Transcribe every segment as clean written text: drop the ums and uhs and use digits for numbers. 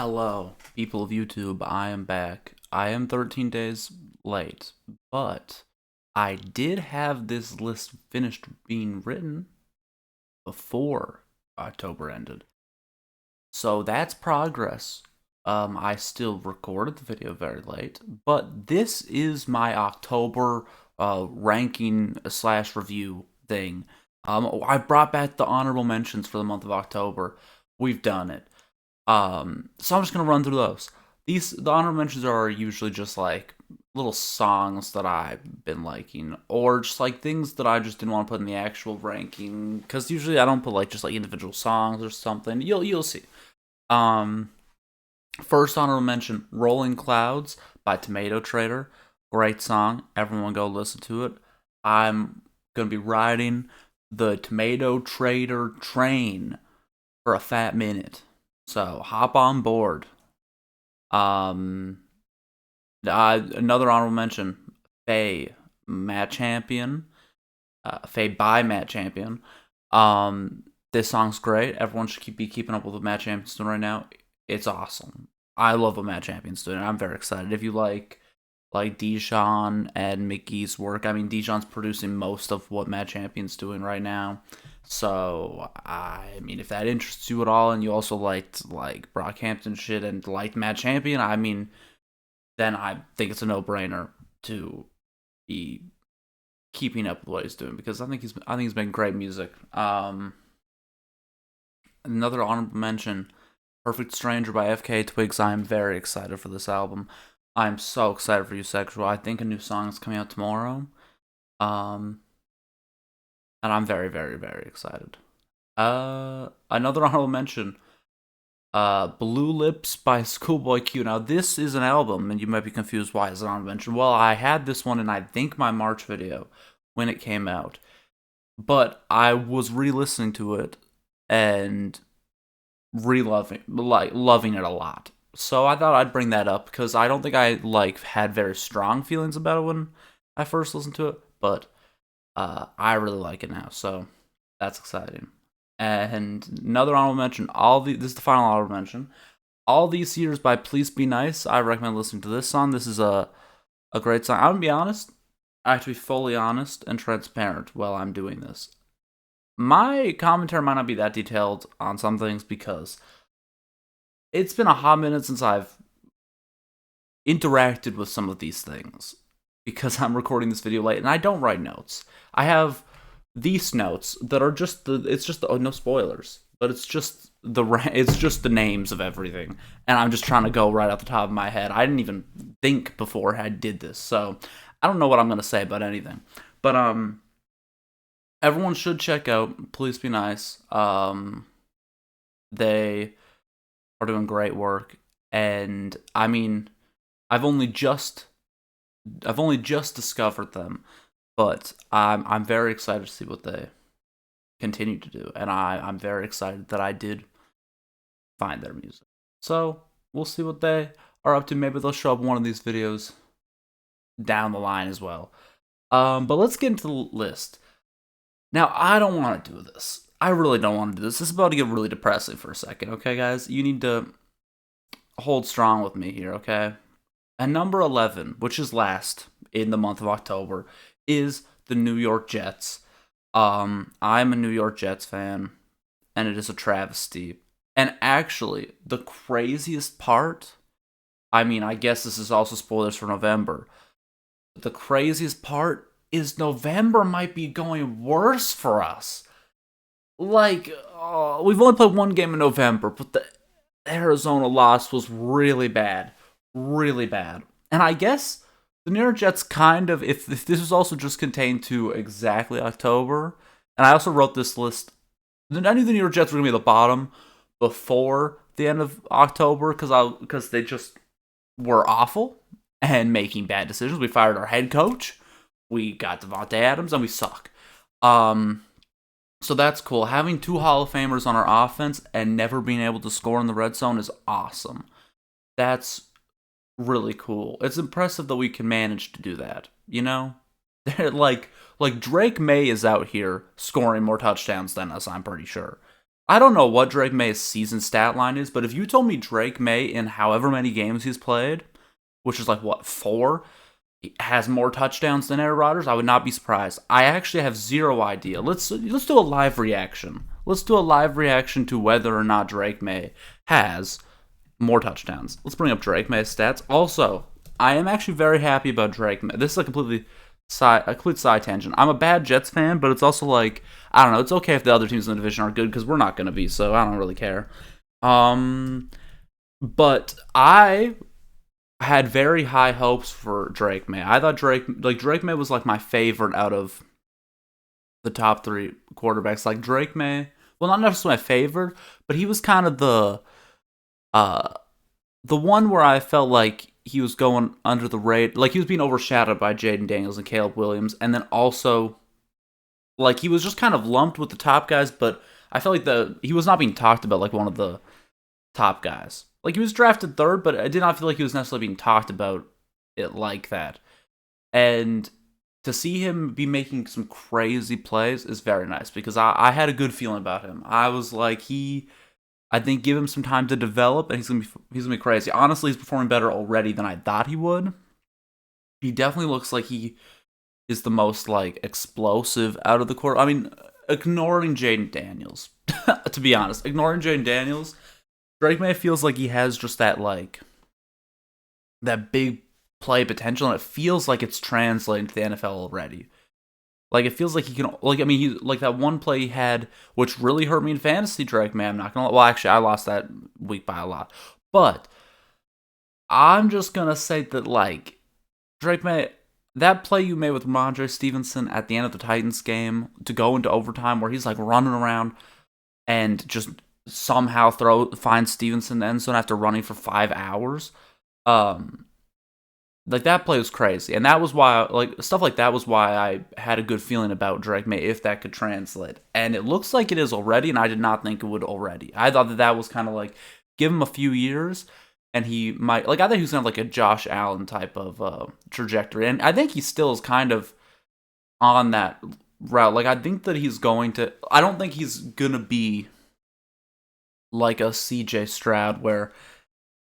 Hello, people of YouTube, I am back. I am 13 days late, but I did have this list finished being written before October ended. So that's progress. I still recorded the video very late, but this is my October ranking slash review thing. I brought back the honorable mentions for the month of October. We've done it. So I'm just gonna run through those. The honorable mentions are usually just like little songs that I've been liking, or just like things that I just didn't want to put in the actual ranking. Because usually I don't put like just like individual songs or something. You'll see. Um, First honorable mention: "Rolling Clouds" by Tomato Trader. Great song. Everyone go listen to it. I'm gonna be riding the Tomato Trader train for a fat minute. So hop on board. Um, Another honorable mention: Faye, Matt Champion. Faye by Matt Champion. This song's great. Everyone should be keeping up with what Matt Champion's doing right now. It's awesome. I love what Matt Champion's doing. I'm very excited. If you like Dijon and Mickey's work, I mean Dijon's producing most of what Matt Champion's doing right now. So I mean, if that interests you at all, and you also liked like Brockhampton shit and liked Matt Champion, I mean, then I think it's a no-brainer to be keeping up with what he's doing because I think he's been great music. Another honorable mention: "Perfect Stranger" by FK Twigs. I am very excited for this album. I'm so excited for you, Sexual. I think a new song is coming out tomorrow. Um, and I'm very, very, very excited. Another honorable mention: "Blue Lips" by Schoolboy Q. Now, this is an album, and you might be confused why it's an honorable mention. Well, I had this one in, I think, my March video when it came out. But I was re-listening to it and loving it a lot. So I thought I'd bring that up because I don't think I had very strong feelings about it when I first listened to it, but I really like it now. So that's exciting. And another honorable mention: this is the final honorable mention. "All These Years" by Please Be Nice. I recommend listening to this song. This is a great song. I'm gonna be honest. I have to be fully honest and transparent while I'm doing this. My commentary might not be that detailed on some things because it's been a hot minute since I've interacted with some of these things because I'm recording this video late and I don't write notes. I have these notes that are no spoilers, but it's just the names of everything, and I'm just trying to go right off the top of my head. I didn't even think before I did this, so I don't know what I'm gonna say about anything. But everyone should check out Please Be Nice. They are doing great work, and I mean, I've only just discovered them, but I'm very excited to see what they continue to do, and I'm very excited that I did find their music. So we'll see what they are up to. Maybe they'll show up in one of these videos down the line as well. But let's get into the list. Now, I don't want to do this. I really don't want to do this. This is about to get really depressing for a second, okay, guys? You need to hold strong with me here, okay? And number 11, which is last in the month of October, is the New York Jets. I'm a New York Jets fan, and it is a travesty. And actually, the craziest part, I mean, I guess this is also spoilers for November. The craziest part is November might be going worse for us. Like, we've only played one game in November, but the Arizona loss was really bad. Really bad. And I guess the New York Jets kind of, if this was also just contained to exactly October, and I also wrote this list, I knew the New York Jets were going to be at the bottom before the end of October because they just were awful and making bad decisions. We fired our head coach. We got Devontae Adams, and we suck. So that's cool. Having two Hall of Famers on our offense and never being able to score in the red zone is awesome. That's really cool. It's impressive that we can manage to do that, you know? like Drake May is out here scoring more touchdowns than us, I'm pretty sure. I don't know what Drake May's season stat line is, but if you told me Drake May in however many games he's played, which is like what, 4, has more touchdowns than Aaron Rodgers, I would not be surprised. I actually have zero idea. Let's do a live reaction. Let's do a live reaction to whether or not Drake May has more touchdowns. Let's bring up Drake May's stats. Also, I am actually very happy about Drake May. This is a complete side tangent. I'm a bad Jets fan, but it's also like, I don't know, it's okay if the other teams in the division aren't good because we're not going to be, so I don't really care. But I had very high hopes for Drake May. I thought Drake May was like my favorite out of the top 3 quarterbacks. Like Drake May, well, not necessarily my favorite, but he was kind of the one where I felt like he was going under the radar, like he was being overshadowed by Jaden Daniels and Caleb Williams, and then also like he was just kind of lumped with the top guys, but I felt like he was not being talked about like one of the top guys. Like, he was drafted 3rd, but I did not feel like he was necessarily being talked about it like that. And to see him be making some crazy plays is very nice, because I had a good feeling about him. I was like, I think give him some time to develop, and he's gonna be crazy. Honestly, he's performing better already than I thought he would. He definitely looks like he is the most, like, explosive out of the court. I mean, ignoring Jaden Daniels, to be honest. Ignoring Jaden Daniels, Drake May feels like he has just that, like, that big play potential, and it feels like it's translating to the NFL already. Like, it feels like he can, like, I mean, he, like, that one play he had, which really hurt me in fantasy, Drake May, I'm not gonna, well, actually, I lost that week by a lot. But, I'm just gonna say that, like, Drake May, that play you made with Ramondre Stevenson at the end of the Titans game to go into overtime, where he's, like, running around and just somehow find Stevenson in the end zone after running for 5 hours. Like, that play was crazy, and that was why, like, stuff like that was why I had a good feeling about Drake May, if that could translate. And it looks like it is already, and I did not think it would already. I thought that was kind of like, give him a few years, and he might, like, I think he was kind of like a Josh Allen type of trajectory, and I think he still is kind of on that route. Like, I think that he's going to, I don't think he's gonna be like a CJ Stroud, where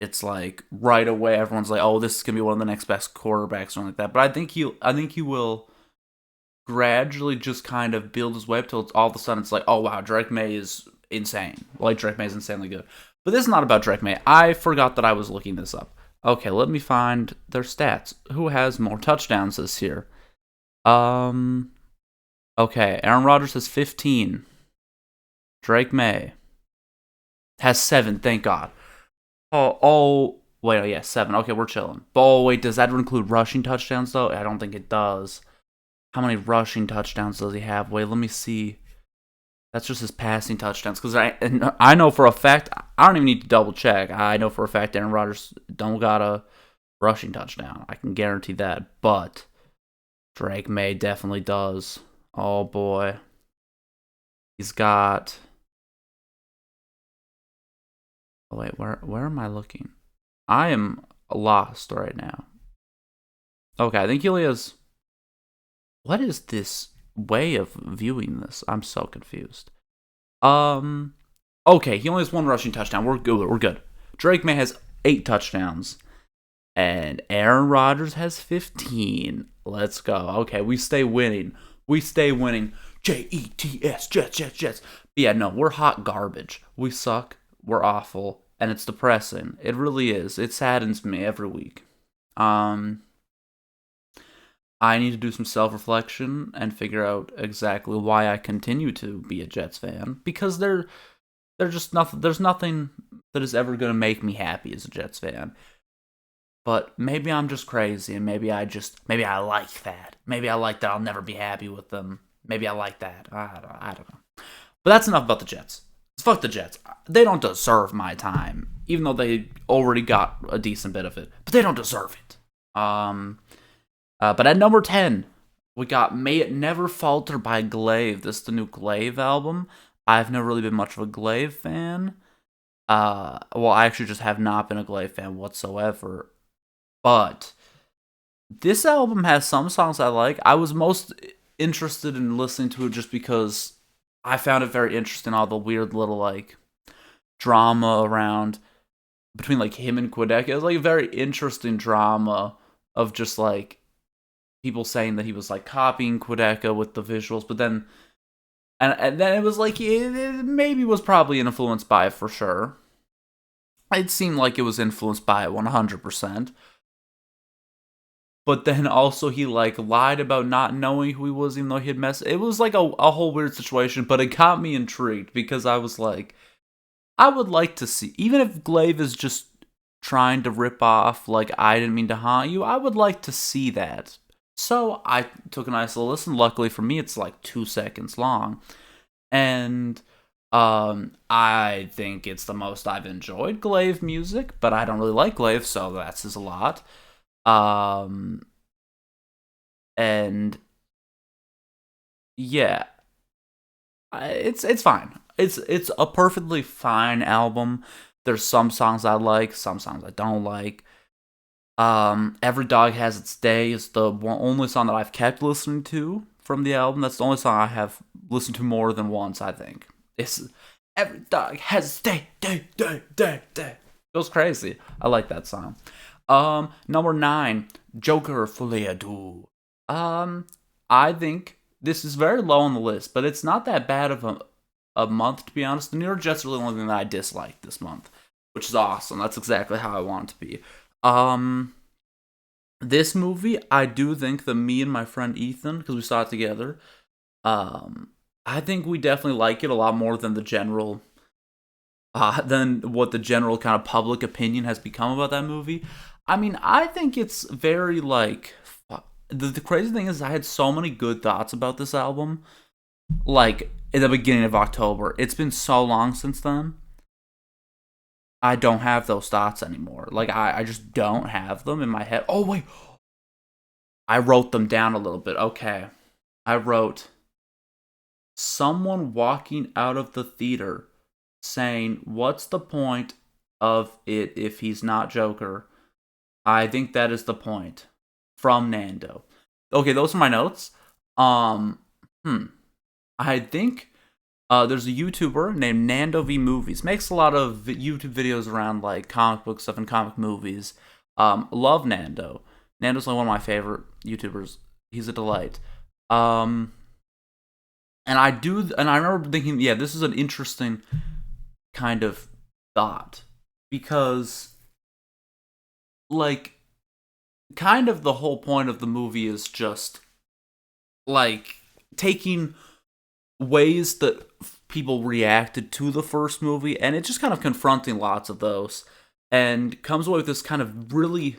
it's like right away everyone's like, oh, this is gonna be one of the next best quarterbacks or something like that. But I think he will gradually just kind of build his way up till all of a sudden it's like, oh wow, Drake May is insane. Like, Drake May is insanely good. But this is not about Drake May. I forgot that I was looking this up. Okay, let me find their stats. Who has more touchdowns this year? Okay, Aaron Rodgers has 15. Drake May has 7, thank God. Wait, oh yeah, 7. Okay, we're chilling. Oh, wait, does that include rushing touchdowns, though? I don't think it does. How many rushing touchdowns does he have? Wait, let me see. That's just his passing touchdowns. Because I know for a fact, I don't even need to double check. I know for a fact Aaron Rodgers don't got a rushing touchdown. I can guarantee that. But Drake May definitely does. Oh, boy. He's got... Oh, wait, where am I looking? I am lost right now. Okay, I think he only has... What is this way of viewing this? I'm so confused. Okay, he only has 1 rushing touchdown. We're good. Drake May has 8 touchdowns. And Aaron Rodgers has 15. Let's go. Okay, we stay winning. Jets, Jets. But yeah, no, we're hot garbage. We suck. We're awful, and it's depressing. It really is. It saddens me every week. I need to do some self-reflection and figure out exactly why I continue to be a Jets fan, because they're just nothing. There's nothing that is ever going to make me happy as a Jets fan. But maybe I'm just crazy, and maybe I like that. Maybe I like that I'll never be happy with them. Maybe I like that. I don't know. But that's enough about the Jets. Fuck the Jets. They don't deserve my time, even though they already got a decent bit of it. But they don't deserve it. But at number 10, we got May It Never Falter by Glaive. This is the new Glaive album. I've never really been much of a Glaive fan. Well, I actually just have not been a Glaive fan whatsoever. But this album has some songs I like. I was most interested in listening to it just because I found it very interesting, all the weird little like drama around between like him and Quedeca. It was like a very interesting drama of just like people saying that he was like copying Quedeca with the visuals, but then and then it was like it maybe was probably influenced by it for sure. It seemed like it was influenced by it 100%. But then also he like lied about not knowing who he was, even though he had messed. It was like a whole weird situation, but it got me intrigued because I was like, I would like to see, even if Glaive is just trying to rip off like I didn't mean to haunt you, I would like to see that. So I took a nice little listen. Luckily for me, it's like 2 seconds long, and I think it's the most I've enjoyed Glaive music, but I don't really like Glaive, so that says a lot. Um, and yeah, it's fine. It's a perfectly fine album. There's some songs I like, some songs I don't like. Every Dog Has Its Day is the only song that I've kept listening to from the album. That's the only song I have listened to more than once, I think. It's Every Dog Has Its Day, day. Goes crazy. I like that song. Number 9, Joker Folie à Deux. I think this is very low on the list, but it's not that bad of a month, to be honest. The New York Jets are the only thing that I disliked this month, which is awesome. That's exactly how I want it to be. This movie, I do think that me and my friend Ethan, because we saw it together, I think we definitely like it a lot more than than what the general kind of public opinion has become about that movie. I mean, I think it's very like the crazy thing is I had so many good thoughts about this album, like in the beginning of October. It's been so long since then. I don't have those thoughts anymore. Like I just don't have them in my head. Oh wait, I wrote them down a little bit. Okay, I wrote someone walking out of the theater saying, "What's the point of it if he's not Joker?" I think that is the point. From Nando. Okay, those are my notes. Um, I think there's a YouTuber named Nando V Movies. Makes a lot of YouTube videos around like comic book stuff and comic movies. Love Nando. Nando's like one of my favorite YouTubers. He's a delight. And I remember thinking, yeah, this is an interesting kind of thought because, like, kind of the whole point of the movie is just like taking ways that people reacted to the first movie, and it's just kind of confronting lots of those, and comes away with this kind of really.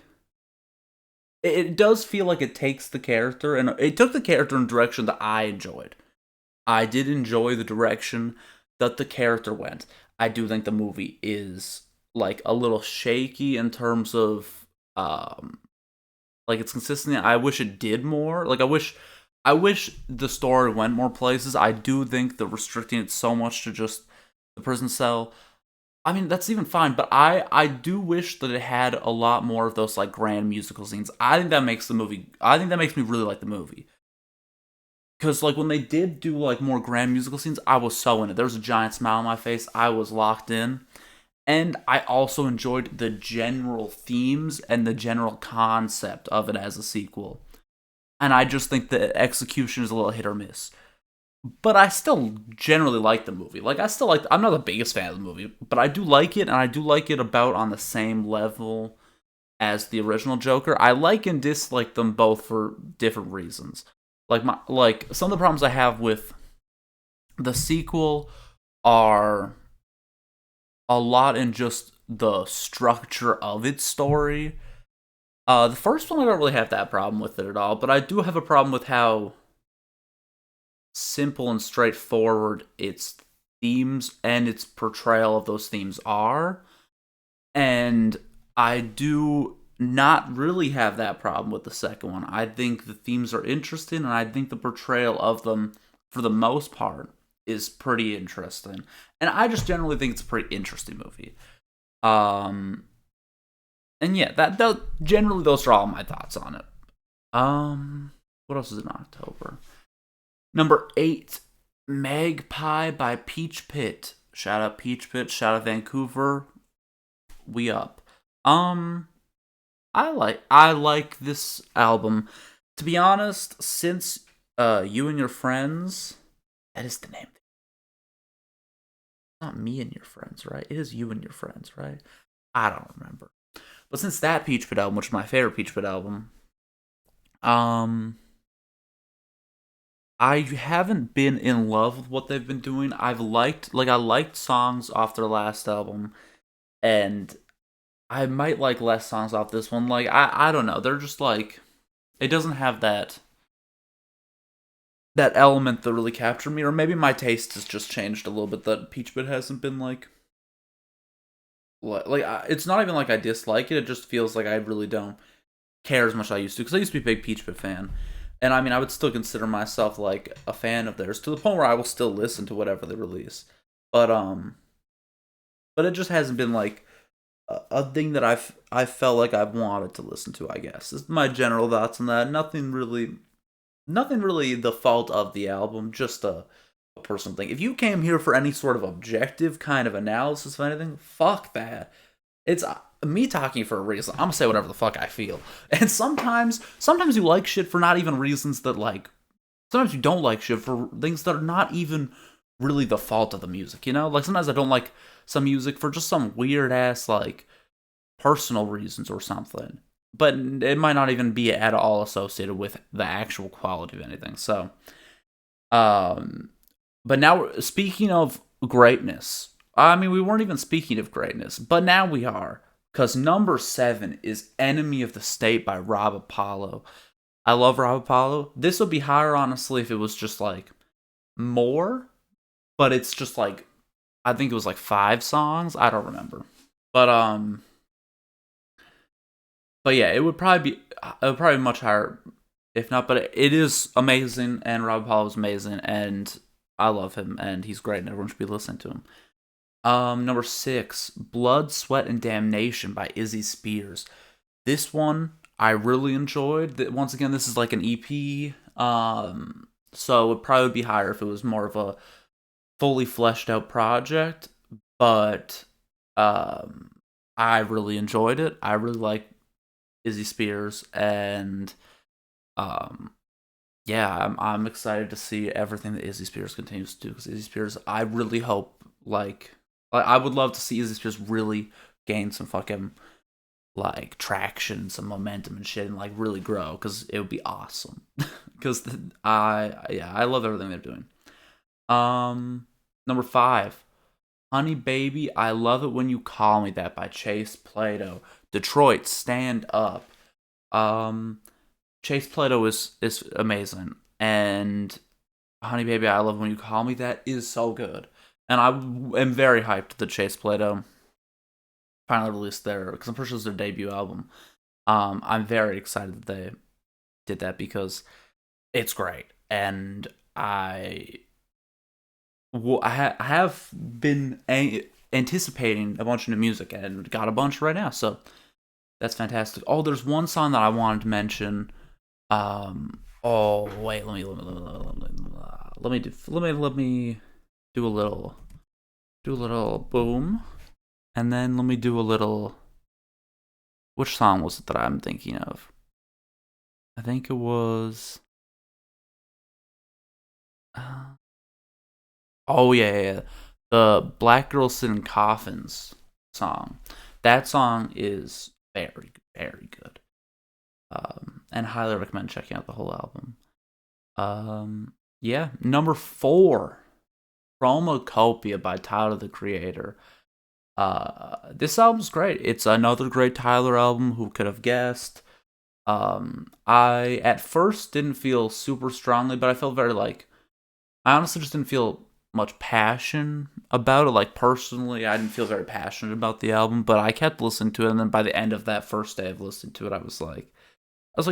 It does feel like it takes the character, and it took the character in a direction that I enjoyed. I did enjoy the direction that the character went. I do think the movie is like a little shaky in terms of like its consistency. I wish it did more. Like I wish the story went more places. I do think that restricting it so much to just the prison cell, I mean, that's even fine, but I do wish that it had a lot more of those like grand musical scenes. I think that makes me really like the movie. Cause like when they did do like more grand musical scenes, I was so in it. There was a giant smile on my face. I was locked in. And I also enjoyed the general themes and the general concept of it as a sequel. And I just think the execution is a little hit or miss. But I still generally like the movie. Like, I'm not the biggest fan of the movie, but I do like it, and I do like it about on the same level as the original Joker. I like and dislike them both for different reasons. Like some of the problems I have with the sequel are a lot in just the structure of its story. The first one I don't really have that problem with it at all, but I do have a problem with how simple and straightforward its themes and its portrayal of those themes are. And I do not really have that problem with the second one. I think the themes are interesting, and I think the portrayal of them, for the most part, is pretty interesting. And I just generally think it's a pretty interesting movie. And yeah, that generally those are all my thoughts on it. What else is in October? Number 8, Magpie by Peach Pit. Shout out Peach Pit. Shout out Vancouver. We up. Um, I like this album. To be honest, since You and Your Friends, that is the name. Not Me and Your Friends, right? It is You and Your Friends, right? I don't remember. But since that Peach Pit album, which is my favorite Peach Pit album, um, I haven't been in love with what they've been doing. I liked songs off their last album, and I might like less songs off this one. Like I don't know. They're just like it doesn't have that element that really captured me, or maybe my taste has just changed a little bit. That Peach Pit hasn't been it's not even like I dislike it. It just feels like I really don't care as much as I used to, because I used to be a big Peach Pit fan, and I mean I would still consider myself like a fan of theirs to the point where I will still listen to whatever they release, but but it just hasn't been like a thing that I felt like I've wanted to listen to. I guess is my general thoughts on that. Nothing really the fault of the album, just a personal thing. If you came here for any sort of objective kind of analysis of anything, fuck that. It's me talking for a reason. I'm gonna say whatever the fuck I feel. And sometimes you like shit for not even reasons that like. Sometimes you don't like shit for things that are not even really the fault of the music. You know, like sometimes I don't like some music for just some weird ass like personal reasons or something. But it might not even be at all associated with the actual quality of anything. So, um, but now speaking of greatness, I mean, we weren't even speaking of greatness, but now we are. Because number 7 is Enemy of the State by Rob Apollo. I love Rob Apollo. This would be higher, honestly, if it was just like more. But it's just like, I think it was like 5 songs. I don't remember. But, but yeah, it would probably be much higher if not. But it is amazing, and Rob Apollo is amazing, and I love him, and he's great, and everyone should be listening to him. Number 6, Blood, Sweat, and Damnation by Izzy Spears. This one I really enjoyed. Once again, this is like an EP. So it would probably be higher if it was more of a fully fleshed out project. But I really enjoyed it. I really like Izzy Spears, and um, yeah, I'm excited to see everything that Izzy Spears continues to do. Because Izzy Spears, I really hope like I would love to see Izzy Spears really gain some fucking like traction, some momentum and shit, and like really grow, because it would be awesome. Because I love everything they're doing. Number 5, Honey Baby, I Love It When You Call Me That by Chase Plato. Detroit, stand up. Um, Chase Plato is amazing, and Honey Baby, I Love It When You Call Me That is so good. And I am very hyped that Chase Plato finally released their, because I'm pretty sure it's their debut album. I'm very excited that they did that, because it's great, and I have been anticipating a bunch of new music, and got a bunch right now, so that's fantastic. Oh, there's one song that I wanted to mention. Oh wait, let me do a little boom, and then let me do a little. Which song was it that I'm thinking of? I think it was. Uh, oh yeah, the Black Girls Sit in Coffins song. That song is very, very good. And highly recommend checking out the whole album. Yeah, number 4, Chromacopia by Tyler the Creator. This album's great. It's another great Tyler album. Who could have guessed? I at first didn't feel super strongly, but I felt very like I honestly just didn't feel much passion about it. Like personally, I didn't feel very passionate about the album, but I kept listening to it, and then by the end of that first day of listening to it, I was like,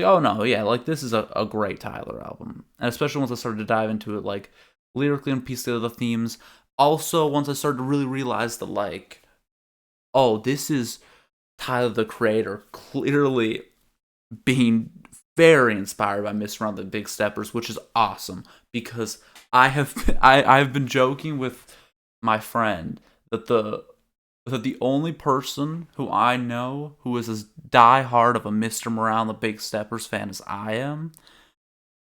oh no, yeah, like this is a great Tyler album. And especially once I started to dive into it, like lyrically and piece together the themes. Also, once I started to really realize that, like, oh, this is Tyler the Creator clearly being very inspired by Miss Round the Big Steppers, which is awesome, because I've been joking with my friend that the only person who I know who is as diehard of a Mr. Morale and the Big Steppers fan as I am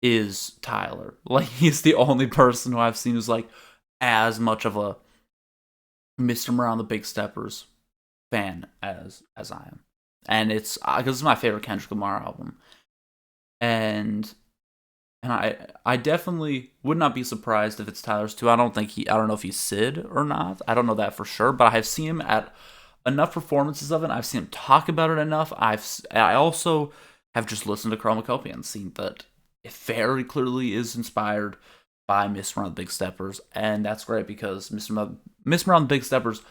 is Tyler. Like, he's the only person who I've seen who's like as much of a Mr. Morale and the Big Steppers fan as I am, and it's because it's my favorite Kendrick Lamar album, and I definitely would not be surprised if it's Tyler's too. I don't know if he's Sid or not. I don't know that for sure, but I've seen him at enough performances of it. I've seen him talk about it enough. I also have just listened to Chromacopia and seen that it very clearly is inspired by Mr. Round the Big Steppers, and that's great because Mr. Round the Big Steppers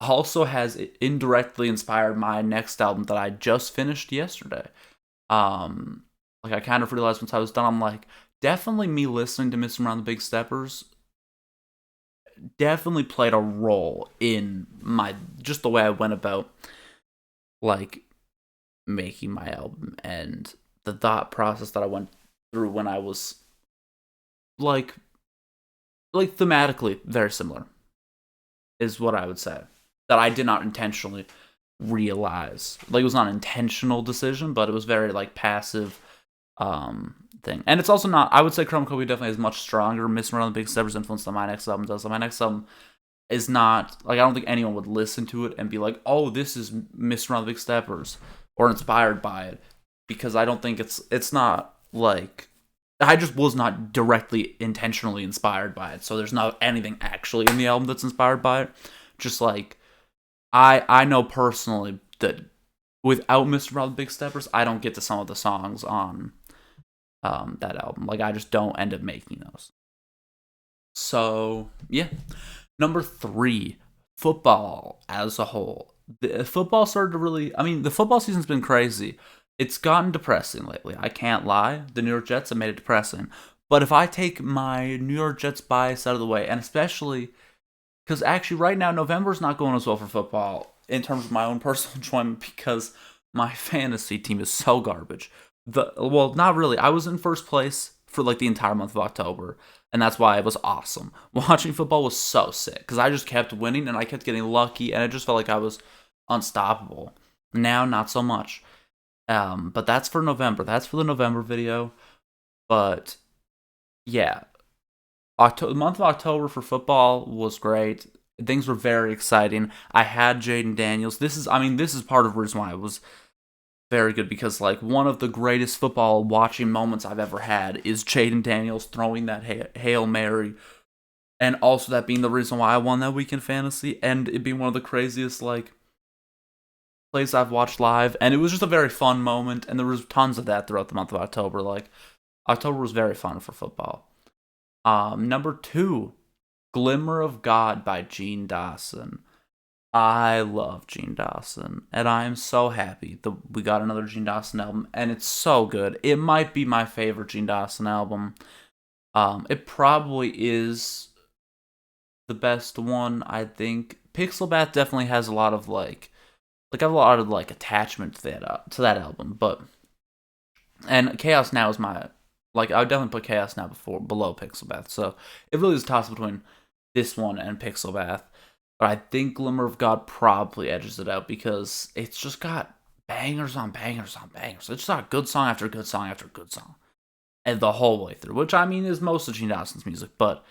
also has indirectly inspired my next album that I just finished yesterday. Like, I kind of realized once I was done, I'm like, definitely me listening to Mr. Around the Big Steppers definitely played a role in just the way I went about, like, making my album and the thought process that I went through when I was, like thematically very similar, is what I would say. That I did not intentionally realize. Like, it was not an intentional decision, but it was very, like, passive thing. And it's also not, I would say Chromacopia definitely has much stronger Mr. Around the Big Steppers influence than my next album does. So my next album is not, like, I don't think anyone would listen to it and be like, oh, this is Mr. Around the Big Steppers, or inspired by it, because I don't think it's not, like, I just was not directly intentionally inspired by it, so there's not anything actually in the album that's inspired by it. Just, like, I know personally that without Mr. Around the Big Steppers, I don't get to some of the songs on that album. Like, I just don't end up making those. So, yeah. Number 3, football as a whole. The football started to really, the football season's been crazy. It's gotten depressing lately. I can't lie. The New York Jets have made it depressing. But if I take my New York Jets bias out of the way, and especially because actually right now November's not going as well for football in terms of my own personal enjoyment because my fantasy team is so garbage. Well, not really. I was in first place for like the entire month of October, and that's why it was awesome. Watching football was so sick because I just kept winning and I kept getting lucky, and it just felt like I was unstoppable. Now, not so much. But that's for November. That's for the November video. But yeah, the month of October for football was great. Things were very exciting. I had Jaden Daniels. This is part of the reason why it was very good, because like one of the greatest football watching moments I've ever had is Jaden Daniels throwing that Hail Mary, and also that being the reason why I won that week in fantasy, and it being one of the craziest like plays I've watched live, and it was just a very fun moment, and there was tons of that throughout the month of October. Like, October was very fun for football. Number 2, Glimmer of God by Gene Dawson. I love Gene Dawson, and I am so happy that we got another Gene Dawson album, and it's so good. It might be my favorite Gene Dawson album. It probably is the best one, I think. Pixel Bath definitely has a lot of like I have a lot of like attachment to that album, and Chaos Now is my, like, I would definitely put Chaos Now below Pixel Bath. So it really is a toss between this one and Pixel Bath. But I think Glimmer of God probably edges it out because it's just got bangers on bangers on bangers. It's just got good song after good song after good song, and the whole way through, which is most of Gene Dawson's music, but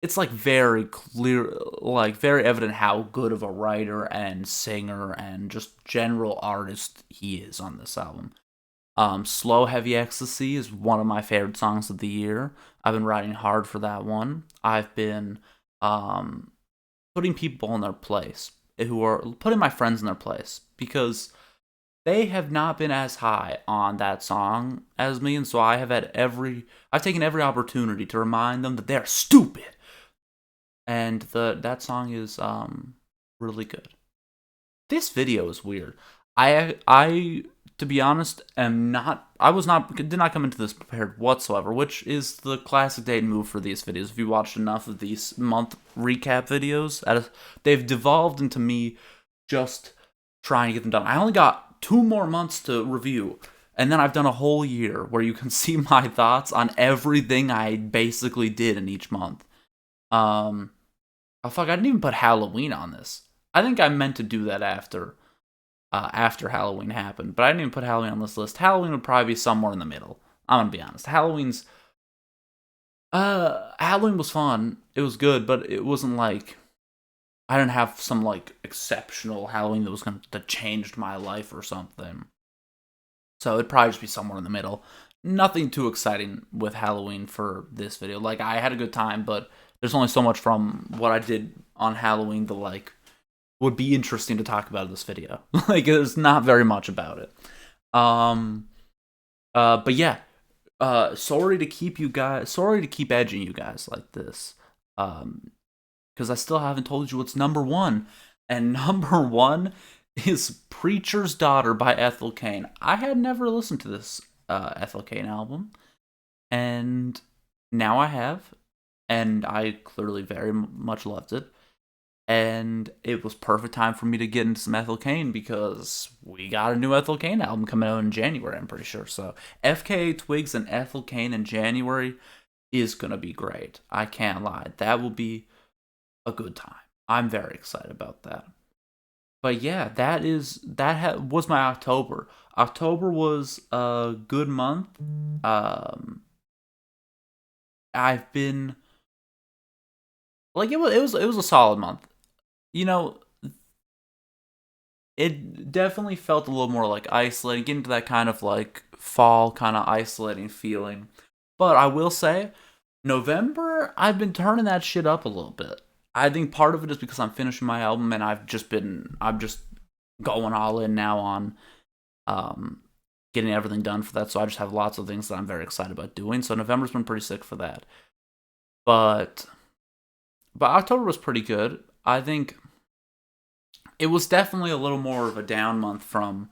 it's like very clear, like very evident how good of a writer and singer and just general artist he is on this album. Slow Heavy Ecstasy is one of my favorite songs of the year. I've been riding hard for that one. I've been putting people in their place, putting my friends in their place, because they have not been as high on that song as me, and so I've taken every opportunity to remind them that they're stupid. And that song is really good. This video is weird. I to be honest did not come into this prepared whatsoever, which is the classic Dayton move for these videos. If you watched enough of these month recap videos, they've devolved into me just trying to get them done. I only got 2 more months to review, And then I've done a whole year where you can see my thoughts on everything I basically did in each month. Oh fuck, I didn't even put Halloween on this. I think I meant to do that after Halloween happened, but I didn't even put Halloween on this list. Halloween would probably be somewhere in the middle. I'm gonna be honest. Halloween was fun. It was good, but it wasn't like I didn't have some like exceptional Halloween that changed my life or something. So it'd probably just be somewhere in the middle. Nothing too exciting with Halloween for this video. Like, I had a good time, but there's only so much from what I did on Halloween that like would be interesting to talk about in this video. Like, there's not very much about it. But yeah, sorry to keep edging you guys like this. Because I still haven't told you what's number one. And number one is Preacher's Daughter by Ethel Cain. I had never listened to this Ethel Cain album, and now I have, and I clearly very much loved it. And it was perfect time for me to get into some Ethel Cain because we got a new Ethel Cain album coming out in January, I'm pretty sure. So FKA Twigs and Ethel Cain in January is going to be great. I can't lie. That will be a good time. I'm very excited about that. But yeah, was my October. October was a good month. I've been like it was a solid month. You know, it definitely felt a little more like isolating, getting to that kind of like fall kind of isolating feeling. But I will say, November, I've been turning that shit up a little bit. I think part of it is because I'm finishing my album and I'm just going all in now on getting everything done for that. So I just have lots of things that I'm very excited about doing. So November's been pretty sick for that. But October was pretty good. I think it was definitely a little more of a down month from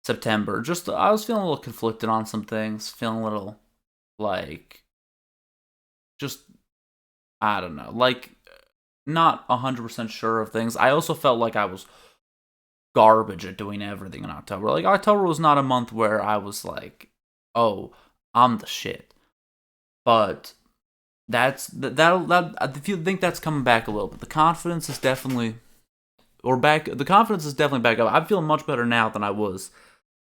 September. Just I was feeling a little conflicted on some things, feeling a little like just I don't know, like not 100% sure of things. I also felt like I was garbage at doing everything in October. Like, October was not a month where I was like, oh, I'm the shit. But I think that's coming back a little bit. The confidence is definitely back up. I'm feeling much better now than I was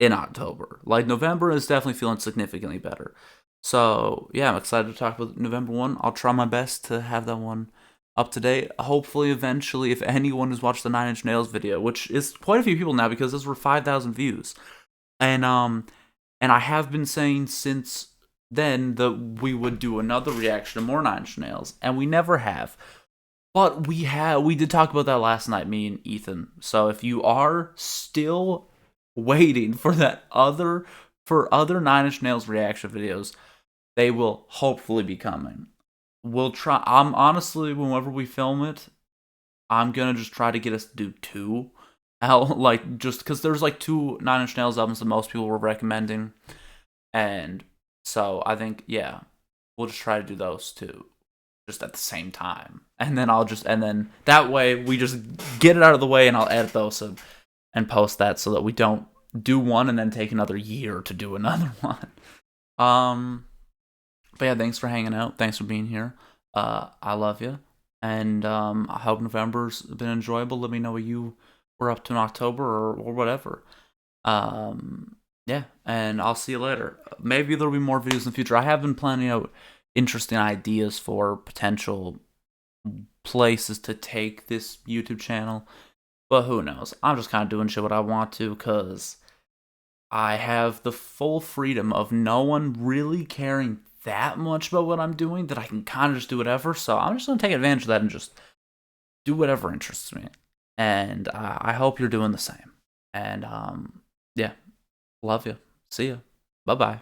in October. Like, November is definitely feeling significantly better. So yeah, I'm excited to talk about November 1. I'll try my best to have that one up to date. Hopefully, eventually, if anyone has watched the 9 Inch Nails video, which is quite a few people now because those were 5,000 views, and I have been saying since then that we would do another reaction to more 9 Inch Nails, and we never have. But we did talk about that last night, me and Ethan. So if you are still waiting for other 9 Inch Nails reaction videos, they will hopefully be coming. We'll try. I'm honestly, whenever we film it, I'm gonna just try to get us to do 2. Like, just because there's like 2 9 Inch Nails albums that most people were recommending, and so I think we'll just try to do those 2, just at the same time, and then that way we just get it out of the way, and I'll edit those and post that so that we don't do one and then take another year to do another one. But yeah, thanks for hanging out. Thanks for being here. I love you. And I hope November's been enjoyable. Let me know what you were up to in October or whatever. Yeah, and I'll see you later. Maybe there'll be more videos in the future. I have been planning out interesting ideas for potential places to take this YouTube channel. But who knows? I'm just kind of doing shit what I want to because I have the full freedom of no one really caring that much about what I'm doing that I can kind of just do whatever. So I'm just going to take advantage of that and just do whatever interests me. And I hope you're doing the same. And yeah, love you. See you. Bye-bye.